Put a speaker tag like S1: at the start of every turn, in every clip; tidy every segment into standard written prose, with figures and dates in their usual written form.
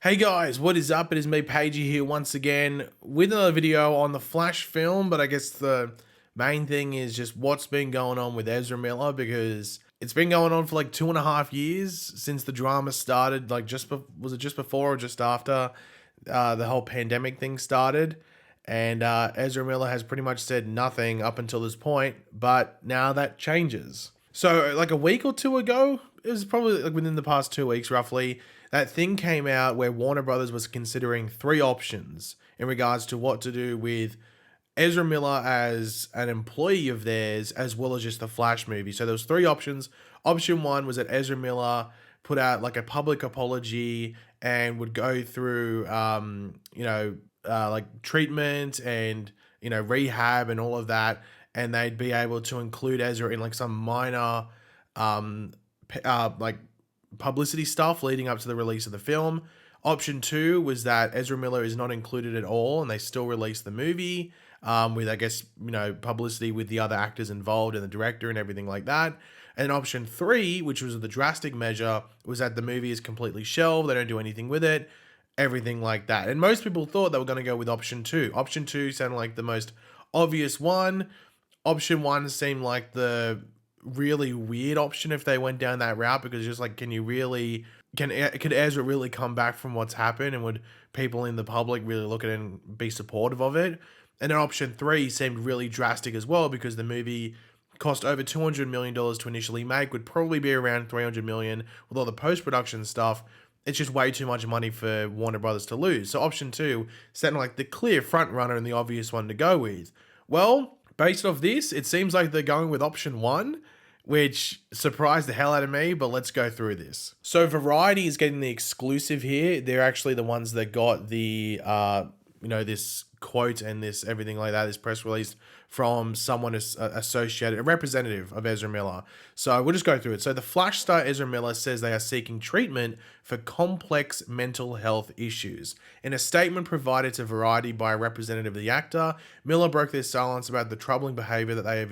S1: Hey guys, what is up? It is me, Pagey, here once again with another video on the Flash film, but I guess the main thing is just what's been going on with Ezra Miller, because it's been going on for like 2.5 years since the drama started. Like, was it just before or just after the whole pandemic thing started? And Ezra Miller has pretty much said nothing up until this point, but now that changes. So, like a week or two ago, it was probably like within the past 2 weeks roughly, that thing came out where Warner Brothers was considering three options in regards to what to do with Ezra Miller as an employee of theirs, as well as just the Flash movie. So there was three options. Option one was that Ezra Miller put out like a public apology and would go through, like treatment and, rehab and all of that. And they'd be able to include Ezra in like some minor, like publicity stuff leading up to the release of the film. Option two was that Ezra Miller is not included at all and they still release the movie with, I guess, publicity with the other actors involved and the director and everything like that. And option three, which was the drastic measure, was that the movie is completely shelved. They don't do anything with it, everything like that. And most people thought they were going to go with option two. Option two sounded like the most obvious one. Option one seemed like the really weird option if they went down that route, because just like, could Ezra really come back from what's happened, and would people in the public really look at it and be supportive of it? And then option three seemed really drastic as well, because the movie cost over $200 million to initially make, would probably be around $300 million with all the post-production stuff. It's just way too much money for Warner Brothers to lose. So option two sounded like the clear front runner and the obvious one to go with. Well, based off this, it seems like they're going with option one, which surprised the hell out of me, but let's go through this. So Variety is getting the exclusive here. They're actually the ones that got the, this quote and this everything like that, this press release from someone associated, a representative of Ezra Miller. So we'll just go through it. So the Flash star Ezra Miller says they are seeking treatment for complex mental health issues. In a statement provided to Variety by a representative of the actor, Miller broke their silence about the troubling behavior that they have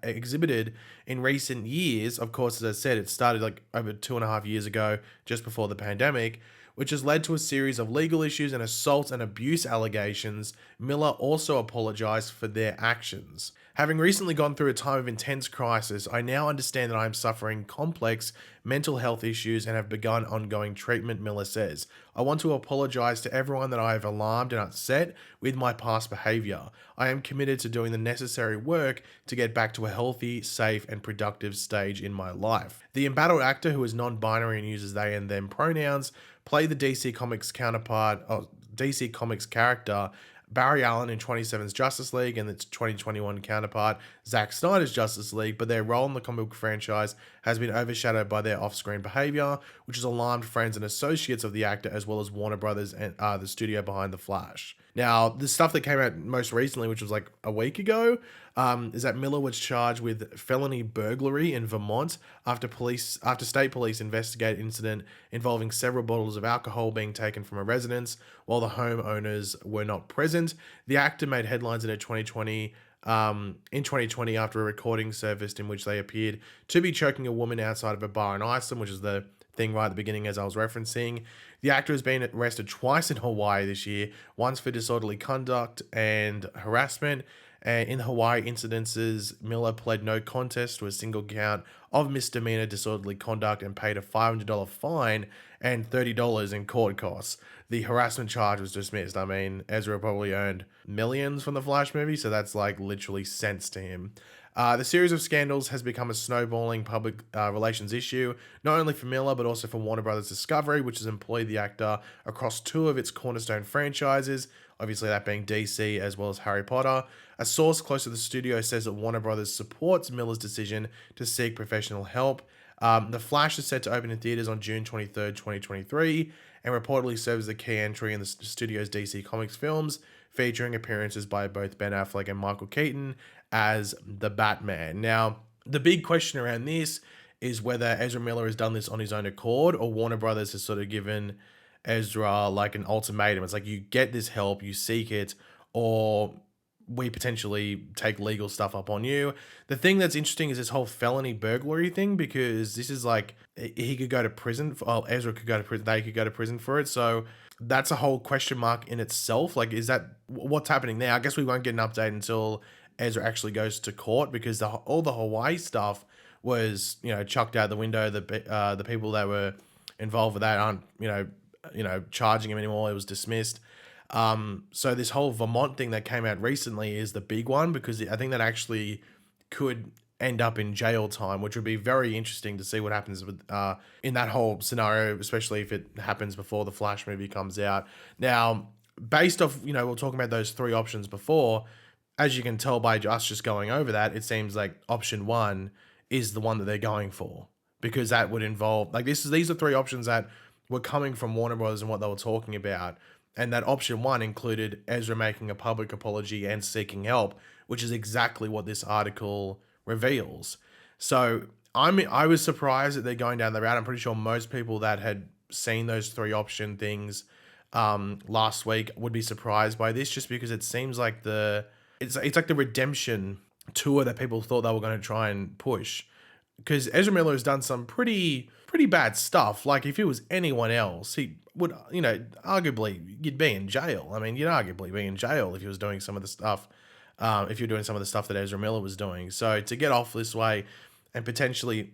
S1: exhibited in recent years. Of course, as I said, it started like over 2.5 years ago, just before the pandemic, which has led to a series of legal issues and assault and abuse allegations. Miller also apologized for their actions. Having recently gone through a time of intense crisis, I now understand that I am suffering complex mental health issues and have begun ongoing treatment, Miller says. I want to apologize to everyone that I have alarmed and upset with my past behavior. I am committed to doing the necessary work to get back to a healthy, safe, and productive stage in my life. The embattled actor, who is non-binary and uses they and them pronouns, played the DC Comics character Barry Allen in 2017's Justice League and its 2021 counterpart Zack Snyder's Justice League, but their role in the comic book franchise has been overshadowed by their off-screen behavior, which has alarmed friends and associates of the actor, as well as Warner Brothers and the studio behind The Flash. Now, the stuff that came out most recently, which was like a week ago, is that Miller was charged with felony burglary in Vermont after state police investigated an incident involving several bottles of alcohol being taken from a residence while the homeowners were not present. The actor made headlines in 2020 after a recording surfaced in which they appeared to be choking a woman outside of a bar in Iceland, which is the thing right at the beginning as I was referencing. The actor has been arrested twice in Hawaii this year, once for disorderly conduct and harassment. In the Hawaii incidences, Miller pled no contest to a single count of misdemeanor disorderly conduct and paid a $500 fine and $30 in court costs. The harassment charge was dismissed. I mean, Ezra probably earned millions from the Flash movie, so that's like literally cents to him. The series of scandals has become a snowballing public relations issue, not only for Miller, but also for Warner Brothers Discovery, which has employed the actor across two of its cornerstone franchises, obviously that being DC as well as Harry Potter. A source close to the studio says that Warner Brothers supports Miller's decision to seek professional help. The Flash is set to open in theaters on June 23rd, 2023, and reportedly serves as a key entry in the studio's DC Comics films, featuring appearances by both Ben Affleck and Michael Keaton as the Batman. Now, the big question around this is whether Ezra Miller has done this on his own accord, or Warner Brothers has sort of given Ezra like an ultimatum. It's like, you get this help, you seek it, or we potentially take legal stuff up on you. The thing that's interesting is this whole felony burglary thing, because this is like, he could go to prison for, Ezra could go to prison, they could go to prison for it. So that's a whole question mark in itself. Like, is that what's happening now? I guess we won't get an update until Ezra actually goes to court, because all the Hawaii stuff was, chucked out the window. The people that were involved with that aren't, charging him anymore. It was dismissed. So this whole Vermont thing that came out recently is the big one, because I think that actually could end up in jail time, which would be very interesting to see what happens with in that whole scenario, especially if it happens before the Flash movie comes out. Now, based off, we were talking about those three options before, as you can tell by us just going over that, it seems like option one is the one that they're going for, because that would involve, like, these are three options that were coming from Warner Bros. And what they were talking about. And that option one included Ezra making a public apology and seeking help, which is exactly what this article reveals. So I was surprised that they're going down the route. I'm pretty sure most people that had seen those three option things last week would be surprised by this, just because it seems like it's like the redemption tour that people thought they were going to try and push. Because Ezra Miller has done some pretty bad stuff. Like, if it was anyone else, he would, arguably, you'd be in jail. I mean, you'd arguably be in jail if he was doing some of the stuff, if you're doing some of the stuff that Ezra Miller was doing. So to get off this way and potentially,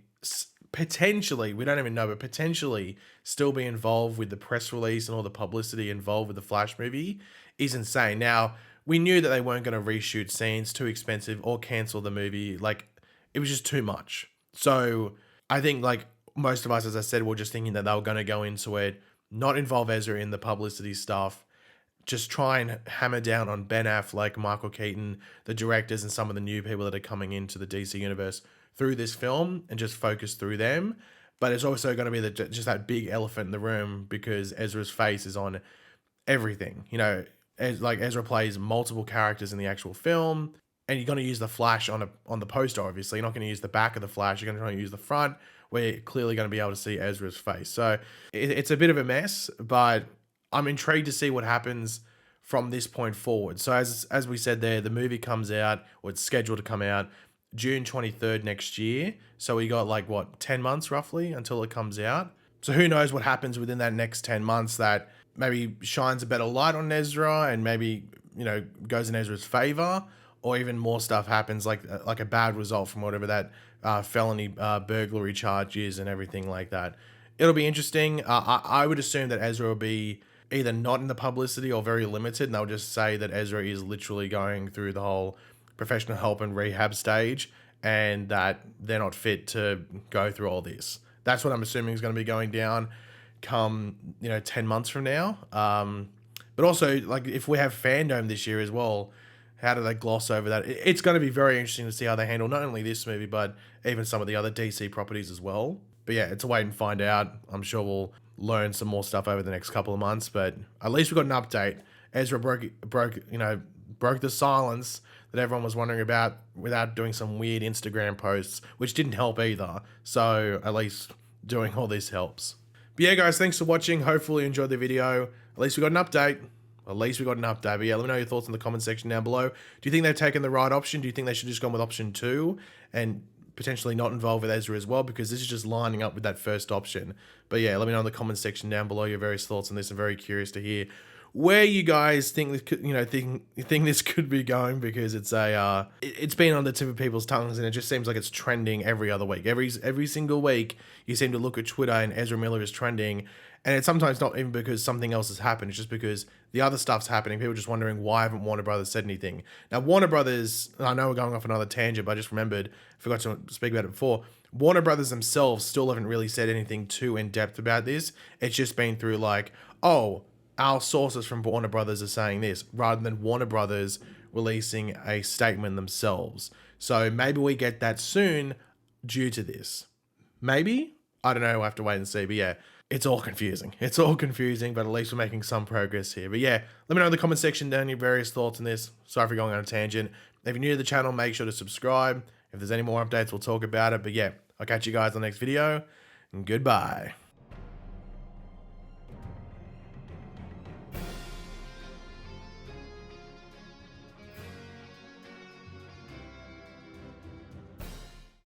S1: we don't even know, but potentially still be involved with the press release and all the publicity involved with the Flash movie is insane. Now, we knew that they weren't going to reshoot scenes, too expensive, or cancel the movie. Like, it was just too much. So I think, like, most of us, as I said, were just thinking that they were going to go into it, not involve Ezra in the publicity stuff, just try and hammer down on Ben Affleck, Michael Keaton, the directors, and some of the new people that are coming into the DC universe through this film, and just focus through them. But it's also going to be just that big elephant in the room, because Ezra's face is on everything. Like, Ezra plays multiple characters in the actual film, and you're going to use the Flash on the poster, obviously. You're not going to use the back of the Flash. You're going to try and use the front, where you're clearly going to be able to see Ezra's face. So it's a bit of a mess, but I'm intrigued to see what happens from this point forward. So as we said there, the movie comes out, or it's scheduled to come out, June 23rd next year. So we got, 10 months roughly until it comes out. So who knows what happens within that next 10 months that maybe shines a better light on Ezra, and maybe, goes in Ezra's favor, or even more stuff happens, like a bad result from whatever that felony burglary charge is and everything like that. It'll be interesting. I would assume that Ezra will be either not in the publicity or very limited, and they'll just say that Ezra is literally going through the whole professional help and rehab stage, and that they're not fit to go through all this. That's what I'm assuming is going to be going down come 10 months from now. But also, like, if we have fandom this year as well, how do they gloss over that? It's going to be very interesting to see how they handle not only this movie, but even some of the other DC properties as well. But yeah, it's a wait and find out. I'm sure we'll learn some more stuff over the next couple of months, but at least we got an update. Ezra broke the silence that everyone was wondering about, without doing some weird Instagram posts, which didn't help either. So at least doing all this helps. But yeah, guys, thanks for watching. Hopefully you enjoyed the video. At least we got an update. But yeah, let me know your thoughts in the comment section down below. Do you think they've taken the right option? Do you think they should just gone with option 2 and potentially not involved with Ezra as well? Because this is just lining up with that first option. But yeah, let me know in the comment section down below your various thoughts on this. I'm very curious to hear where you guys think this could, think this could be going, because it's it's been on the tip of people's tongues, and it just seems like it's trending every other week. Every single week, you seem to look at Twitter and Ezra Miller is trending, and it's sometimes not even because something else has happened. It's just because the other stuff's happening. People are just wondering, why haven't Warner Brothers said anything? Now, Warner Brothers, I know we're going off another tangent, but I just forgot to speak about it before. Warner Brothers themselves still haven't really said anything too in depth about this. It's just been through like, oh, our sources from Warner Brothers are saying this, rather than Warner Brothers releasing a statement themselves. So maybe we get that soon due to this. Maybe? I don't know, we'll have to wait and see. But yeah, it's all confusing. But at least we're making some progress here. But yeah, let me know in the comment section down your various thoughts on this. Sorry for going on a tangent. If you're new to the channel, make sure to subscribe. If there's any more updates, we'll talk about it. But yeah, I'll catch you guys on the next video, and goodbye.